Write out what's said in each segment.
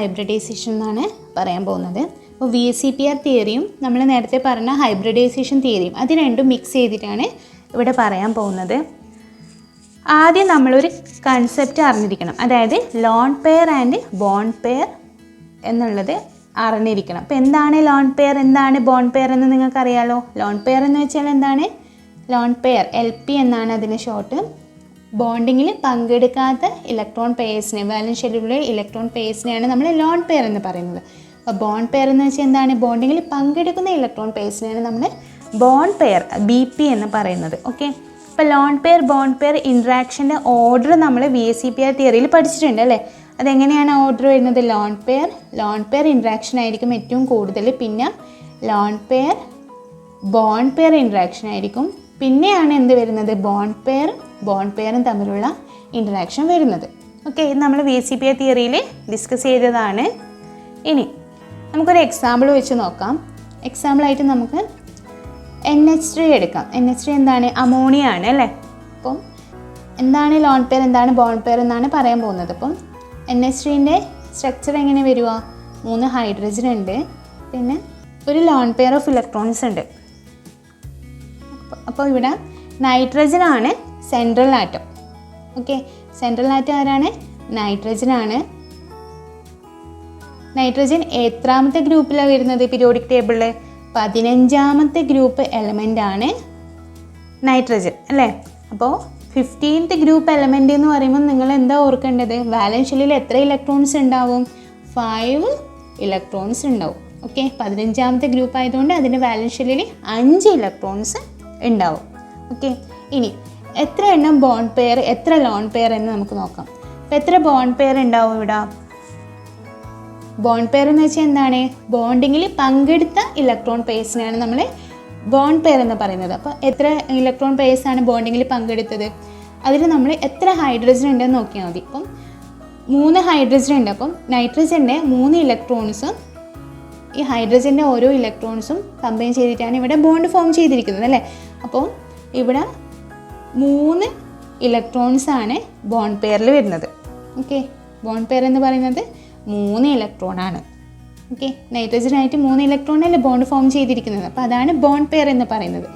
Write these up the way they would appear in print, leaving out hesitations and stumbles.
Hybridisation എന്നാണ് പറയാൻ പോകുന്നത്. അപ്പോൾ VSEPR തിയറിയും നമ്മൾ നേരത്തെ പറഞ്ഞ ഹൈബ്രിഡൈസേഷൻ തിയറിയും അത് രണ്ടും മിക്സ് ചെയ്തിട്ടാണ് ഇവിടെ പറയാൻ പോകുന്നത്. ആദ്യം നമ്മളൊരു കൺസെപ്റ്റ് അറിഞ്ഞിരിക്കണം, അതായത് lone pair and bond pair എന്നുള്ളത് അറിഞ്ഞിരിക്കണം. അപ്പോൾ എന്താണ് ലോൺ പെയർ, എന്താണ് ബോണ്ട് പെയർ എന്ന് നിങ്ങൾക്കറിയാലോ. ലോൺ പെയർ എന്ന് വെച്ചാൽ എന്താണ്? ലോൺ പെയർ LP എന്നാണ് അതിന് ഷോർട്ട്. ബോണ്ടിങ്ങിൽ പങ്കെടുക്കാത്ത ഇലക്ട്രോൺ പെയർസിനെ, വാലൻസ് ഷെല്ലിലെ ഇലക്ട്രോൺ പെയർസിനെയാണ് നമ്മൾ ലോൺ പെയർ എന്ന് പറയുന്നത്. അപ്പോൾ ബോണ്ട് പെയർ എന്ന് വെച്ചാൽ എന്താണ്? ബോണ്ടിങ്ങിൽ പങ്കെടുക്കുന്ന ഇലക്ട്രോൺ പെയർസിനെയാണ് നമ്മൾ ബോണ്ട് പെയർ BP എന്ന് പറയുന്നത്. ഓക്കെ, ഇപ്പോൾ ലോൺ പെയർ ബോണ്ട് പെയർ ഇൻട്രാക്ഷൻ്റെ ഓർഡർ നമ്മൾ VSEPR തിയറിയിൽ പഠിച്ചിട്ടുണ്ട് അല്ലേ. അതെങ്ങനെയാണ് ഓർഡർ വരുന്നത്? ലോൺ പെയർ ഇൻട്രാക്ഷൻ ആയിരിക്കും ഏറ്റവും കൂടുതൽ, പിന്നെ loan pair bond pair interaction ആയിരിക്കും, പിന്നെയാണ് എന്ത് വരുന്നത്? ബോണ്ട് പെയറും തമ്മിലുള്ള ഇൻട്രാക്ഷൻ വരുന്നത്. ഓക്കെ, ഇത് നമ്മൾ VSEPR തിയറിയിൽ ഡിസ്കസ് ചെയ്തതാണ്. ഇനി നമുക്കൊരു എക്സാമ്പിൾ വെച്ച് നോക്കാം. എക്സാമ്പിളായിട്ട് നമുക്ക് NH3 എടുക്കാം. NH3 എന്താണ്? അമോണിയ ആണ് അല്ലേ. അപ്പം എന്താണ് ലോൺ പെയർ, എന്താണ് ബോണ്ട് പെയർ എന്നാണ് പറയാൻ പോകുന്നത്. അപ്പം NH3ൻ്റെ സ്ട്രക്ചർ എങ്ങനെ വരുക? 3 ഹൈഡ്രജൻ ഉണ്ട്, പിന്നെ ഒരു ലോൺ പെയർ ഓഫ് ഇലക്ട്രോൺസ് ഉണ്ട്. അപ്പോൾ ഇവിടെ നൈട്രജൻ ആണ് central atom. Okay, central atom ആരാണ്? നൈട്രജൻ ആണ്. നൈട്രജൻ എത്രാമത്തെ ഗ്രൂപ്പിലാണ് വരുന്നത് പീരിയോഡിക് ടേബിളിൽ? 15ാമത്തെ ഗ്രൂപ്പ് എലമെൻ്റ് ആണ് നൈട്രജൻ അല്ലേ. അപ്പോൾ 15th ഗ്രൂപ്പ് എലമെൻ്റ് എന്ന് പറയുമ്പോൾ നിങ്ങൾ എന്താ ഓർക്കേണ്ടത്? വാലൻസ് ഷെല്ലിൽ എത്ര ഇലക്ട്രോൺസ് ഉണ്ടാവും? 5 ഇലക്ട്രോൺസ് ഉണ്ടാവും. ഓക്കെ, 15ാമത്തെ ഗ്രൂപ്പ് ആയതുകൊണ്ട് അതിൻ്റെ വാലൻസ് ഷെല്ലിൽ 5 ഇലക്ട്രോൺസ് ഉണ്ടാവും. ഓക്കെ, ഇനി എത്ര എണ്ണം ബോണ്ട് പെയർ, എത്ര ലോൺ പെയർ എന്ന് നമുക്ക് നോക്കാം. അപ്പോൾ എത്ര ബോണ്ട് പെയർ ഉണ്ടാവും ഇവിടെ? ബോണ്ട് പെയർ എന്ന് വെച്ചാൽ എന്താണ്? ബോണ്ടിങ്ങിൽ പങ്കെടുത്ത ഇലക്ട്രോൺ പെയർസിനെയാണ് നമ്മൾ ബോണ്ട് പെയർ എന്ന് പറയുന്നത്. അപ്പോൾ എത്ര ഇലക്ട്രോൺ പെയർസാണ് ബോണ്ടിങ്ങിൽ പങ്കെടുത്തത്? അതിൽ നമ്മൾ എത്ര ഹൈഡ്രജൻ ഉണ്ടെന്ന് നോക്കിയാൽ മതി. അപ്പം 3 ഹൈഡ്രജൻ ഉണ്ട്. അപ്പം നൈട്രജൻ്റെ 3 ഇലക്ട്രോൺസും ഈ ഹൈഡ്രജൻ്റെ ഓരോ ഇലക്ട്രോൺസും കമ്പൈൻ ചെയ്തിട്ടാണ് ഇവിടെ ബോണ്ട് ഫോം ചെയ്തിരിക്കുന്നത് അല്ലേ. അപ്പോൾ ഇവിടെ 3 ഇലക്ട്രോൺസാണ് ബോണ്ട് പെയറിൽ വരുന്നത്. ഓക്കെ, ബോണ്ട് പെയർ എന്ന് പറയുന്നത് 3 ഇലക്ട്രോണാണ്. ഓക്കെ, നൈട്രജനായിട്ട് 3 ഇലക്ട്രോണല്ലേ ബോണ്ട് ഫോം ചെയ്തിരിക്കുന്നത്. അപ്പോൾ അതാണ് ബോണ്ട് പെയർ എന്ന് പറയുന്നത്.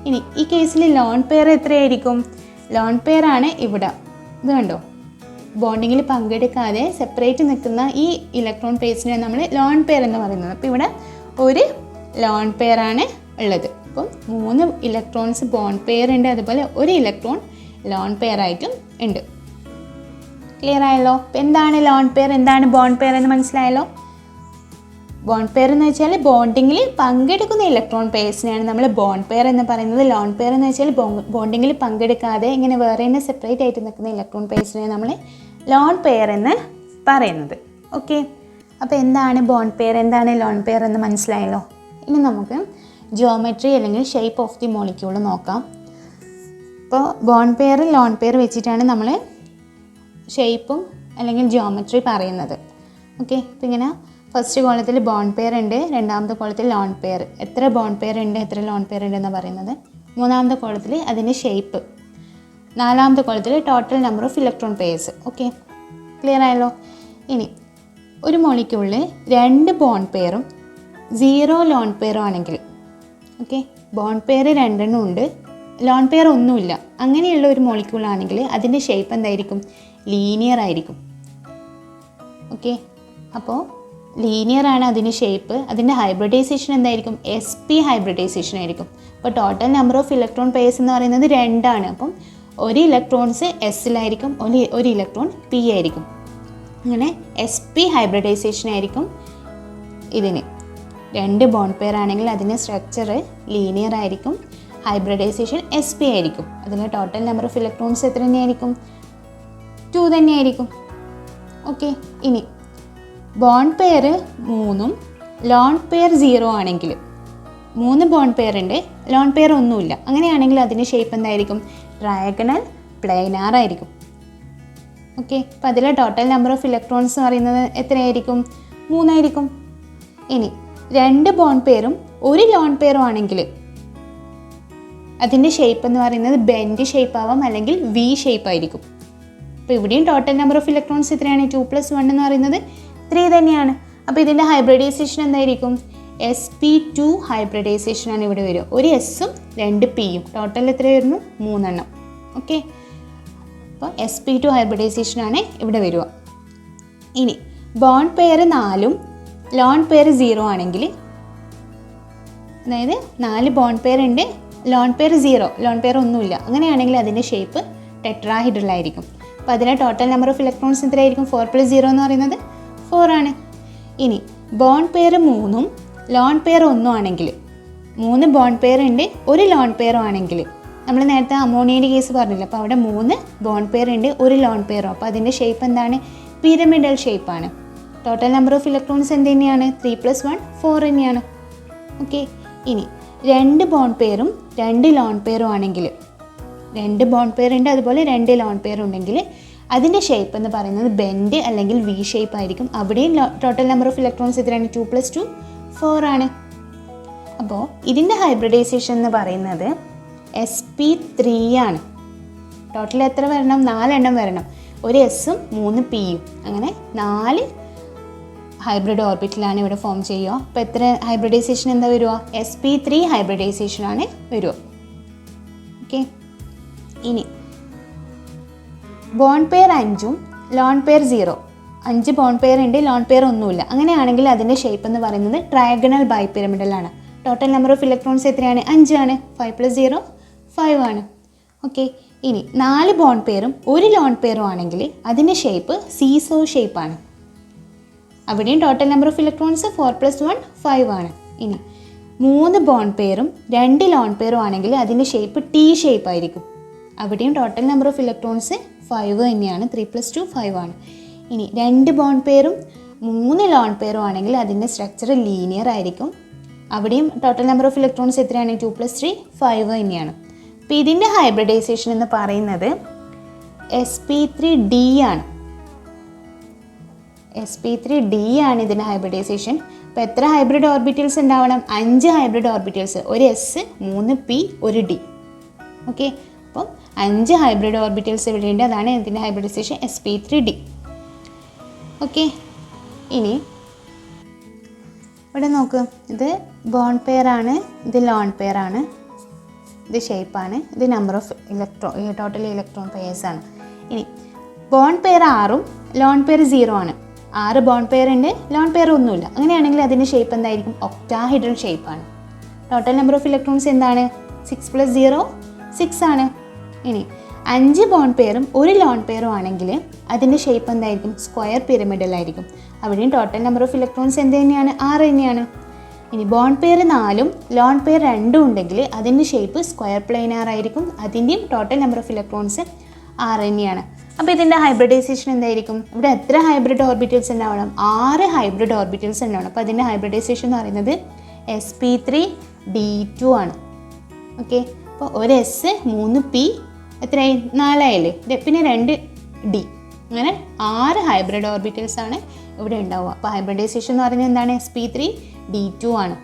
ഇനി ഈ കേസിൽ ലോൺ പെയർ എത്രയായിരിക്കും? ലോൺ പെയർ ആണ് ഇവിടെ, ഇത് കണ്ടോ, ബോണ്ടിങ്ങിൽ പങ്കെടുക്കാതെ സെപ്പറേറ്റ് നിൽക്കുന്ന ഈ ഇലക്ട്രോൺ പെയർസിനെ നമ്മൾ ലോൺ പെയർ എന്ന് പറയുന്നത്. അപ്പോൾ ഇവിടെ ഒരു ലോൺ പെയർ ആണ് ഉള്ളത്. അപ്പം 3 ഇലക്ട്രോൺസ് ബോണ്ട് പെയർ ഉണ്ട്, അതുപോലെ ഒരു ഇലക്ട്രോൺ ലോൺ പെയർ ആയിട്ടും ഉണ്ട്. ക്ലിയർ ആയല്ലോ? അപ്പോൾ എന്താണ് ലോൺ പെയർ, എന്താണ് ബോണ്ട് പെയർ എന്ന് മനസ്സിലായല്ലോ. ബോണ്ട് പെയർ എന്ന് വെച്ചാൽ ബോണ്ടിങ്ങിൽ പങ്കെടുക്കുന്ന ഇലക്ട്രോൺ പെയർസിനെയാണ് നമ്മൾ ബോണ്ട് പെയർ എന്ന് പറയുന്നത്. ലോൺ പെയർ എന്ന് വെച്ചാൽ ബോണ്ടിങ്ങിൽ പങ്കെടുക്കാതെ ഇങ്ങനെ വേറെ തന്നെ സെപ്പറേറ്റ് ആയിട്ട് നിൽക്കുന്ന ഇലക്ട്രോൺ പെയർസിനെ നമ്മൾ ലോൺ പെയർ എന്ന് പറയുന്നത്. ഓക്കെ, അപ്പോൾ എന്താണ് ബോണ്ട് പെയർ, എന്താണ് ലോൺ പെയർ എന്ന് മനസ്സിലായല്ലോ. ഇനി നമുക്ക് ജിയോമെട്രി അല്ലെങ്കിൽ ഷേപ്പ് ഓഫ് ദി മോളിക്യൂൾ നോക്കാം. ഇപ്പോൾ ബോണ്ട് പെയർ ലോൺ പെയർ വെച്ചിട്ടാണ് നമ്മൾ ഷേപ്പും അല്ലെങ്കിൽ ജിയോമെട്രി പറയുന്നത്. ഓക്കെ, അപ്പോൾ ഇങ്ങനെ ഫസ്റ്റ് കോളത്തിൽ ബോണ്ട് പെയർ ഉണ്ട്, രണ്ടാമത്തെ കോളത്തിൽ ലോൺ പെയർ. എത്ര ബോണ്ട് പെയർ ഉണ്ട്, എത്ര ലോൺ പെയർ ഉണ്ട് എന്ന് പറയുന്നത്. മൂന്നാമത്തെ കോളത്തിൽ അതിൻ്റെ ഷേപ്പ്. നാലാമത്തെ കോളത്തിൽ total number of electron pairs. Okay, clear ആയല്ലോ. ഇനി ഒരു മോളിക്യൂളിൽ 2 ബോണ്ട് പെയറും 0 ലോൺ പെയറും ആണെങ്കിൽ, ഓക്കെ, ബോണ്ട് പെയർ 2 എണ്ണം ഉണ്ട്, ലോൺ പെയർ ഒന്നുമില്ല, അങ്ങനെയുള്ള ഒരു മോളിക്യൂളാണെങ്കിൽ അതിൻ്റെ ഷേപ്പ് എന്തായിരിക്കും? ലീനിയർ ആയിരിക്കും. ഓക്കെ, അപ്പോൾ ലീനിയർ ആണ് അതിൻ്റെ ഷേപ്പ്. അതിൻ്റെ ഹൈബ്രിഡൈസേഷൻ എന്തായിരിക്കും? sp ഹൈബ്രിഡൈസേഷൻ ആയിരിക്കും. അപ്പോൾ total number of electron pairs എന്ന് പറയുന്നത് 2 ആണ്. അപ്പം ഒരു ഇലക്ട്രോൺസ് എസ്സിലായിരിക്കും, ഒരു ഇലക്ട്രോൺ p ആയിരിക്കും. അങ്ങനെ sp ഹൈബ്രിഡൈസേഷൻ ആയിരിക്കും ഇതിന്. 2 ബോണ്ട് പെയർ ആണെങ്കിൽ അതിൻ്റെ സ്ട്രക്ചർ ലീനിയർ ആയിരിക്കും, ഹൈബ്രിഡൈസേഷൻ sp ആയിരിക്കും. അതിൻ്റെ ടോട്ടൽ നമ്പർ ഓഫ് ഇലക്ട്രോൺസ് എത്ര തന്നെയായിരിക്കും? 2 തന്നെയായിരിക്കും. ഓക്കെ, ഇനി ബോണ്ട് പെയർ 3ഉം ലോൺ പെയർ 0 ആണെങ്കിൽ, 3 ബോണ്ട് പെയർ ഉണ്ട്, ലോൺ പെയർ ഒന്നുമില്ല, അങ്ങനെയാണെങ്കിൽ അതിൻ്റെ ഷേപ്പ് എന്തായിരിക്കും? ട്രയാഗണൽ പ്ലെയിനാർ ആയിരിക്കും. ഓക്കെ, അപ്പോൾ അതിലെ ടോട്ടൽ നമ്പർ ഓഫ് ഇലക്ട്രോൺസ് എന്ന് പറയുന്നത് എത്രയായിരിക്കും? 3 ആയിരിക്കും. ഇനി 2 ബോണ്ട് പെയറും ഒരു ലോൺ പെയറും ആണെങ്കിൽ അതിൻ്റെ ഷേപ്പ് എന്ന് പറയുന്നത് ബെൻഡ് ഷേപ്പ് ആവാം, അല്ലെങ്കിൽ V ഷേപ്പ് ആയിരിക്കും. അപ്പോൾ ഇവിടെയും ടോട്ടൽ നമ്പർ ഓഫ് ഇലക്ട്രോൺസ് എത്രയാണ്? 2 + 1 എന്ന് പറയുന്നത് 3 തന്നെയാണ്. അപ്പോൾ ഇതിൻ്റെ ഹൈബ്രിഡൈസേഷൻ എന്തായിരിക്കും? sp2 ഹൈബ്രിഡൈസേഷനാണ് ഇവിടെ വരിക. ഒരു എസ്സും 2 പിയും, ടോട്ടൽ എത്ര വരുന്നു? 3 എണ്ണം. ഓക്കെ, അപ്പോൾ sp2 ഹൈബ്രിഡൈസേഷനാണ് ഇവിടെ വരിക. ഇനി ബോണ്ട് പെയർ 4ഉം ലോൺ പെയർ 0 ആണെങ്കിൽ, അതായത് 4 ബോണ്ട് പെയർ ഉണ്ട്, ലോൺ പെയർ 0, ലോൺ പെയർ ഒന്നുമില്ല, അങ്ങനെയാണെങ്കിൽ അതിൻ്റെ ഷേപ്പ് ടെട്രാഹൈഡ്രൽ ആയിരിക്കും. അപ്പോൾ അതിൻ്റെ ടോട്ടൽ നമ്പർ ഓഫ് ഇലക്ട്രോൺസ് എത്രയായിരിക്കും? 4 + 0 എന്ന് പറയുന്നത് 4 ആണ്. ഇനി ബോണ്ട് പെയർ 3ഉം ലോൺ പെയർ 1 ആണെങ്കിൽ, 3 ബോണ്ട് പെയർ ഉണ്ട്, ഒരു ലോൺ പെയറും ആണെങ്കിൽ, നമ്മൾ നേരത്തെ അമോണിയയുടെ കേസ് പറഞ്ഞില്ല, അപ്പോൾ അവിടെ 3 ബോണ്ട് പെയർ ഉണ്ട്, ഒരു ലോൺ പെയറും, അപ്പോൾ അതിൻ്റെ ഷേപ്പ് എന്താണ്? പിരമിഡൽ ഷേപ്പാണ്. ടോട്ടൽ നമ്പർ ഓഫ് ഇലക്ട്രോൺസ് എന്ത് തന്നെയാണ്? 3 + 1 4 തന്നെയാണ്. ഓക്കെ, ഇനി 2 ബോണ്ട് പെയറും 2 ലോൺ പെയറും ആണെങ്കിൽ, 2 ബോണ്ട് പെയർ ഉണ്ട്, അതുപോലെ 2 ലോൺ പെയർ ഉണ്ടെങ്കിൽ അതിൻ്റെ ഷേപ്പ് എന്ന് പറയുന്നത് ബെൻഡ് അല്ലെങ്കിൽ വി ഷേപ്പ് ആയിരിക്കും. അവിടെയും ടോട്ടൽ നമ്പർ ഓഫ് ഇലക്ട്രോൺസ് എത്രയാണ്? 2 + 2 4 ആണ്. അപ്പോൾ ഇതിൻ്റെ ഹൈബ്രിഡൈസേഷൻ എന്ന് പറയുന്നത് sp3 ആണ്. ടോട്ടൽ എത്ര വരണം? 4 എണ്ണം വരണം. ഒരു എസ്സും 3 പിയും, അങ്ങനെ 4 ഹൈബ്രിഡ് ഓർബിറ്റിലാണ് ഇവിടെ ഫോം ചെയ്യുക. അപ്പോൾ എത്ര ഹൈബ്രിഡൈസേഷൻ എന്താ വരിക? sp3 ഹൈബ്രിഡൈസേഷനാണ് വരിക. ഓക്കെ, ഇനി ബോണ്ട് പെയർ 5ഉം ലോൺ പെയർ 0, 5 ബോണ്ട് പെയർ ഉണ്ട്, ലോൺ പെയർ ഒന്നുമില്ല, അങ്ങനെയാണെങ്കിൽ അതിൻ്റെ ഷേപ്പ് എന്ന് പറയുന്നത് ട്രയാഗണൽ ബൈപിരമിഡലാണ്. ടോട്ടൽ നമ്പർ ഓഫ് ഇലക്ട്രോൺസ് എത്രയാണ്? 5 ആണ്. 5 + 0 5 ആണ്. ഓക്കെ, ഇനി 4 ബോണ്ട് പെയറും ഒരു ലോൺ പെയറും ആണെങ്കിൽ അതിൻ്റെ ഷേപ്പ് സീസോ ഷേപ്പാണ്. അവിടെയും ടോട്ടൽ നമ്പർ ഓഫ് ഇലക്ട്രോൺസ് 4 + 1 5 ആണ്. ഇനി 3 ബോണ്ട് പെയറും 2 ലോൺ പെയറും ആണെങ്കിൽ അതിൻ്റെ ഷേപ്പ് ടി ഷേപ്പ് ആയിരിക്കും. അവിടെയും ടോട്ടൽ നമ്പർ ഓഫ് ഇലക്ട്രോൺസ് 5 തന്നെയാണ്. 3 + 2 5 ആണ്. ഇനി 2 ബോണ്ട് പെയറും 3 ലോൺ പെയറും ആണെങ്കിൽ അതിൻ്റെ സ്ട്രക്ചർ ലീനിയർ ആയിരിക്കും. അവിടെയും ടോട്ടൽ നമ്പർ ഓഫ് ഇലക്ട്രോൺസ് എത്രയാണ്? 2 + 3 5 തന്നെയാണ്. അപ്പോൾ ഇതിൻ്റെ ഹൈബ്രിഡൈസേഷൻ എന്ന് പറയുന്നത് sp3d ആണ്. sp3d ആണ് ഇതിൻ്റെ ഹൈബ്രിഡൈസേഷൻ. അപ്പോൾ എത്ര ഹൈബ്രിഡ് ഓർബിറ്റൽസ് ഉണ്ടാവണം? 5 ഹൈബ്രിഡ് ഓർബിറ്റൽസ്, ഒരു എസ്, 3 പി, ഒരു ഡി. ഓക്കെ, അപ്പം 5 ഹൈബ്രിഡ് ഓർബിറ്റൽസ് ഇവിടെയുണ്ട്, അതാണ് ഇതിൻ്റെ ഹൈബ്രിഡൈസേഷൻ sp3d. ഓക്കെ, ഇനി ഇവിടെ നോക്ക്, ഇത് ബോണ്ട് പെയർ ആണ്, ഇത് ലോൺ പെയർ ആണ്, ഇത് ഷേപ്പാണ്, ഇത് number of total electron pairs ആണ്. ഇനി ബോണ്ട് പെയർ 6ഉം ലോൺ പെയർ 0 ആണ്. 6 ബോണ്ട് പെയർ ഉണ്ട്, ലോൺ പെയർ ഒന്നുമില്ല, അങ്ങനെയാണെങ്കിൽ അതിൻ്റെ ഷേപ്പ് എന്തായിരിക്കും? ഒക്ടാഹൈഡ്രൽ ഷേപ്പാണ്. ടോട്ടൽ നമ്പർ ഓഫ് ഇലക്ട്രോൺസ് എന്താണ്? 6 + 0 6 ആണ്. ഇനി 5 ബോണ്ട് പെയറും ഒരു ലോൺ പെയറും ആണെങ്കിൽ അതിൻ്റെ ഷേപ്പ് എന്തായിരിക്കും? സ്ക്വയർ പിരമിഡലായിരിക്കും. അവിടെയും ടോട്ടൽ നമ്പർ ഓഫ് ഇലക്ട്രോൺസ് എന്ത് തന്നെയാണ്? 6 തന്നെയാണ്. ഇനി ബോണ്ട് പെയർ 4ഉം ലോൺ പെയർ 2ഉം ഉണ്ടെങ്കിൽ അതിൻ്റെ ഷേപ്പ് സ്ക്വയർ പ്ലെയിനാർ ആയിരിക്കും. അതിൻ്റെയും ടോട്ടൽ നമ്പർ ഓഫ് ഇലക്ട്രോൺസ് 6 തന്നെയാണ്. അപ്പോൾ ഇതിൻ്റെ ഹൈബ്രിഡൈസേഷൻ എന്തായിരിക്കും? ഇവിടെ എത്ര ഹൈബ്രിഡ് ഓർബിറ്റൽസ് ഉണ്ടാവണം? 6 ഹൈബ്രിഡ് ഓർബിറ്റൽസ് ഉണ്ടാവണം. അപ്പോൾ അതിൻ്റെ ഹൈബ്രിഡൈസേഷൻ എന്ന് പറയുന്നത് sp3d2 ആണ്. ഓക്കെ, അപ്പോൾ ഒരു എസ്, 3 പി, എത്രയായി? 4 ആയില്ലേ? പിന്നെ 2 ഡി, അങ്ങനെ 6 ഹൈബ്രിഡ് ഓർബിറ്റൽസ് ആണ് ഇവിടെ ഉണ്ടാവുക. അപ്പോൾ ഹൈബ്രിഡൈസേഷൻ എന്ന് പറയുന്നത് എന്താണ്? sp3d2 ആണ്.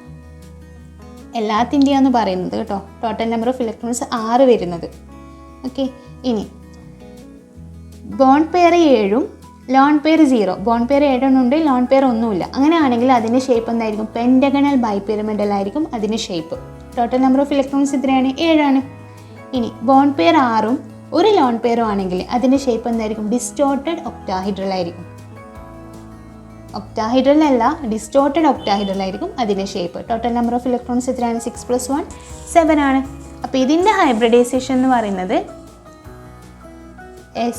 എല്ലാത്തിൻ്റെയാന്ന് പറയുന്നത് കേട്ടോ. ടോട്ടൽ നമ്പർ ഓഫ് ഇലക്ട്രോൺസ് 6 വരുന്നത്. ഓക്കെ, ഇനി ബോണ്ട് പെയർ 7ഉം ലോൺ പെയർ 0, ബോണ്ട് പെയർ 7 ഉണ്ട്, ലോൺ പെയർ ഒന്നുമില്ല, അങ്ങനെയാണെങ്കിൽ അതിൻ്റെ ഷേപ്പ് എന്തായിരിക്കും? പെൻറ്റഗണൽ ബൈപിരമിഡൽ ആയിരിക്കും അതിൻ്റെ shape. Total number of electrons എത്രയാണ്? 7 ആണ്. ഇനി ബോണ്ട് പെയർ 6ഉം ഒരു ലോൺ പെയറും ആണെങ്കിൽ അതിൻ്റെ ഷേപ്പ് എന്തായിരിക്കും? ഡിസ്റ്റോർട്ടഡ് ഒക്ടാഹൈഡ്രൽ ആയിരിക്കും. ഒക്ടാഹൈഡ്രൽ അല്ല, ഡിസ്റ്റോർട്ടഡ് ഒക്ടാഹൈഡ്രൽ ആയിരിക്കും അതിൻ്റെ shape. Total number of electrons എത്രയാണ്? 6 + 1 7 ആണ്. അപ്പോൾ ഇതിൻ്റെ ഹൈബ്രിഡൈസേഷൻ എന്ന് പറയുന്നത്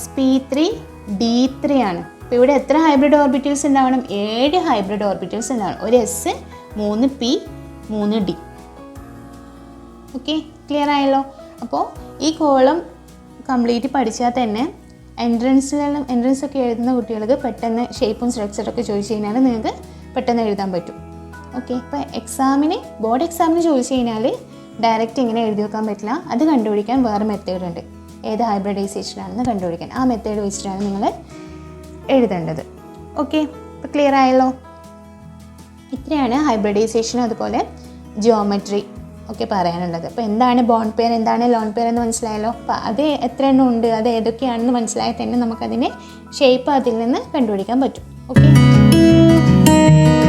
sp3d3 ആണ്. അപ്പോൾ ഇവിടെ എത്ര ഹൈബ്രിഡ് ഓർബിറ്റൽസ് ഉണ്ടാവണം? 7 ഹൈബ്രിഡ് ഓർബിറ്റൽസ് ഉണ്ടാവണം. ഒരു S, 3 P, 3 D. Okay, clear ആയല്ലോ? അപ്പോൾ ഈ കോളം കംപ്ലീറ്റ് പഠിച്ചാൽ തന്നെ എൻട്രൻസ് ഒക്കെ എഴുതുന്ന കുട്ടികൾക്ക് പെട്ടെന്ന് ഷേപ്പും സ്ട്രക്ചറൊക്കെ ചോദിച്ചു കഴിഞ്ഞാൽ നിങ്ങൾക്ക് പെട്ടെന്ന് എഴുതാൻ പറ്റും. ഓക്കെ, ഇപ്പോൾ ബോർഡ് എക്സാമിന് ചോദിച്ചു കഴിഞ്ഞാൽ ഡയറക്റ്റ് ഇങ്ങനെ എഴുതി വെക്കാൻ പറ്റില്ല. അത് കണ്ടുപിടിക്കാൻ വേറെ മെത്തേഡ് ഉണ്ട്. ഏത് ഹൈബ്രിഡൈസേഷൻ ആണെന്ന് കണ്ടുപിടിക്കാൻ ആ മെത്തേഡ് വെച്ചിട്ടാണ് നിങ്ങൾ എഴുതേണ്ടത്. ഓക്കെ, ഇപ്പോൾ ക്ലിയർ ആയല്ലോ? ഇത്രയാണ് ഹൈബ്രിഡൈസേഷൻ അതുപോലെ ജിയോമെട്രി ഒക്കെ പറയാനുള്ളത്. അപ്പോൾ എന്താണ് ബോണ്ട് പെയർ, എന്താണ് ലോൺ പെയർ എന്ന് മനസ്സിലായല്ലോ. അപ്പോൾ അത് എത്ര എണ്ണം ഉണ്ട്, അത് ഏതൊക്കെയാണെന്ന് മനസ്സിലായാൽ തന്നെ നമുക്കതിൻ്റെ ഷേപ്പ് അതിൽ നിന്ന് കണ്ടുപിടിക്കാൻ പറ്റും. ഓക്കെ. ബൈ.